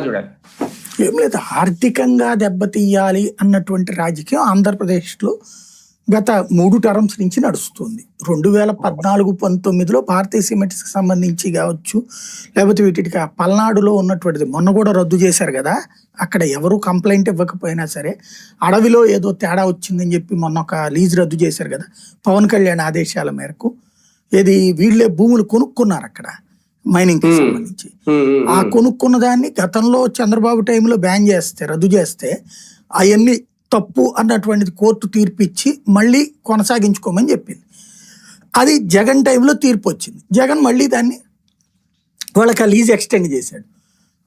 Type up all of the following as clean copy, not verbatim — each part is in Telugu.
చూడాలి. ఏం లేదు, ఆర్థికంగా దెబ్బతీయాలి అన్నటువంటి రాజకీయం ఆంధ్రప్రదేశ్లో గత 3 టర్మ్స్ నుంచి నడుస్తుంది. 2014-19లో భారతీయ సిమెంట్స్కి సంబంధించి కావచ్చు, లేకపోతే వీటికి పల్నాడులో ఉన్నటువంటిది మొన్న కూడా రద్దు చేశారు కదా. అక్కడ ఎవరు కంప్లైంట్ ఇవ్వకపోయినా సరే అడవిలో ఏదో తేడా వచ్చిందని చెప్పి మొన్న ఒక లీజ్ రద్దు చేశారు కదా పవన్ కళ్యాణ్ ఆదేశాల మేరకు. ఏది వీళ్ళే భూములు కొనుక్కున్నారు అక్కడ మైనింగ్ కి సంబంధించి. ఆ కొనుక్కున్న దాన్ని గతంలో చంద్రబాబు టైంలో బ్యాన్ చేస్తే, రద్దు చేస్తే అవన్నీ తప్పు అన్నటువంటిది కోర్టు తీర్పు ఇచ్చి మళ్ళీ కొనసాగించుకోమని చెప్పింది. అది జగన్ టైంలో తీర్పు వచ్చింది. జగన్ మళ్ళీ దాన్ని వాళ్ళకి ఆ లీజ్ ఎక్స్టెండ్ చేశాడు.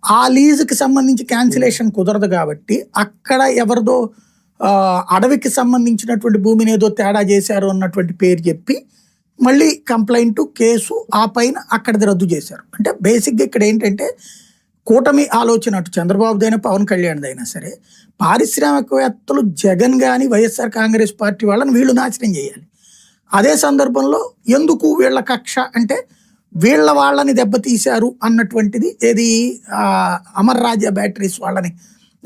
ఆ లీజుకి సంబంధించి క్యాన్సిలేషన్ కుదరదు కాబట్టి అక్కడ ఎవరిదో అడవికి సంబంధించినటువంటి భూమిని ఏదో తేడా చేశారు అన్నటువంటి పేరు చెప్పి మళ్ళీ కంప్లైంట్, కేసు ఆ పైన అక్కడిది రద్దు చేశారు. అంటే బేసిక్గా ఇక్కడ ఏంటంటే కూటమి ఆలోచన, అటు చంద్రబాబుదైనా పవన్ కళ్యాణ్దైనా సరే, పారిశ్రామికవేత్తలు జగన్ కానీ వైఎస్ఆర్ కాంగ్రెస్ పార్టీ వాళ్ళని వీళ్ళు నాశనం చేయాలి. అదే సందర్భంలో ఎందుకు వీళ్ళ కక్ష అంటే వీళ్ళ వాళ్ళని దెబ్బతీశారు అన్నటువంటిది. ఏది అమర్ రాజా బ్యాటరీస్ వాళ్ళని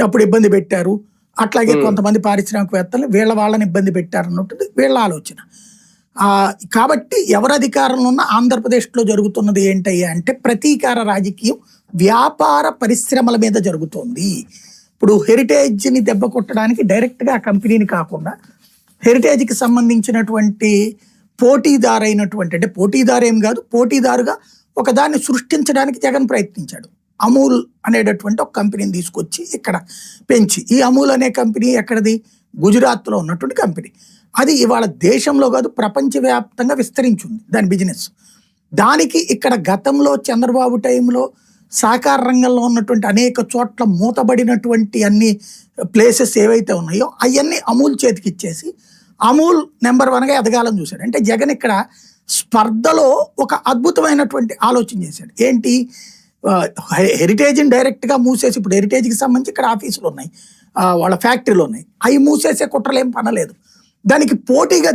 అప్పుడు ఇబ్బంది పెట్టారు, అట్లాగే కొంతమంది పారిశ్రామికవేత్తలు వీళ్ళ వాళ్ళని ఇబ్బంది పెట్టారు అన్నట్టు వీళ్ళ ఆలోచన. కాబట్టి ఎవరు అధికారంలో ఉన్న ఆంధ్రప్రదేశ్లో జరుగుతున్నది ఏంటయ్యా అంటే ప్రతీకార రాజకీయం వ్యాపార పరిశ్రమల మీద జరుగుతోంది. ఇప్పుడు హెరిటేజ్ని దెబ్బ కొట్టడానికి డైరెక్ట్గా ఆ కంపెనీని కాకుండా హెరిటేజ్కి సంబంధించినటువంటి పోటీదారైనటువంటి, అంటే పోటీదారు ఏం కాదు, పోటీదారుగా ఒకదాన్ని సృష్టించడానికి జగన్ ప్రయత్నించాడు. అమూల్ అనేటటువంటి ఒక కంపెనీని తీసుకొచ్చి ఇక్కడ పెంచి, ఈ అమూల్ అనే కంపెనీ ఎక్కడది, గుజరాత్లో ఉన్నటువంటి కంపెనీ. అది ఇవాళ దేశంలో కాదు ప్రపంచవ్యాప్తంగా విస్తరించింది దాని బిజినెస్. దానికి ఇక్కడ గతంలో చంద్రబాబు టైంలో సహకార రంగంలో ఉన్నటువంటి అనేక చోట్ల మూతబడినటువంటి అన్ని ప్లేసెస్ ఏవైతే ఉన్నాయో అవన్నీ అమూల్ చేతికి ఇచ్చేసి అమూల్ నెంబర్ 1గా ఎదగాలని చూశాడు. అంటే జగన్ ఇక్కడ స్పర్ధలో ఒక అద్భుతమైనటువంటి ఆలోచన చేశాడు. ఏంటి, హెరిటేజ్ని డైరెక్ట్గా మూసేసి, ఇప్పుడు హెరిటేజ్కి సంబంధించి ఇక్కడ ఆఫీసులు ఉన్నాయి, వాళ్ళ ఫ్యాక్టరీలు ఉన్నాయి, అవి మూసేసే కుట్రలు ఏం పనలేదు. దానికి పోటీగా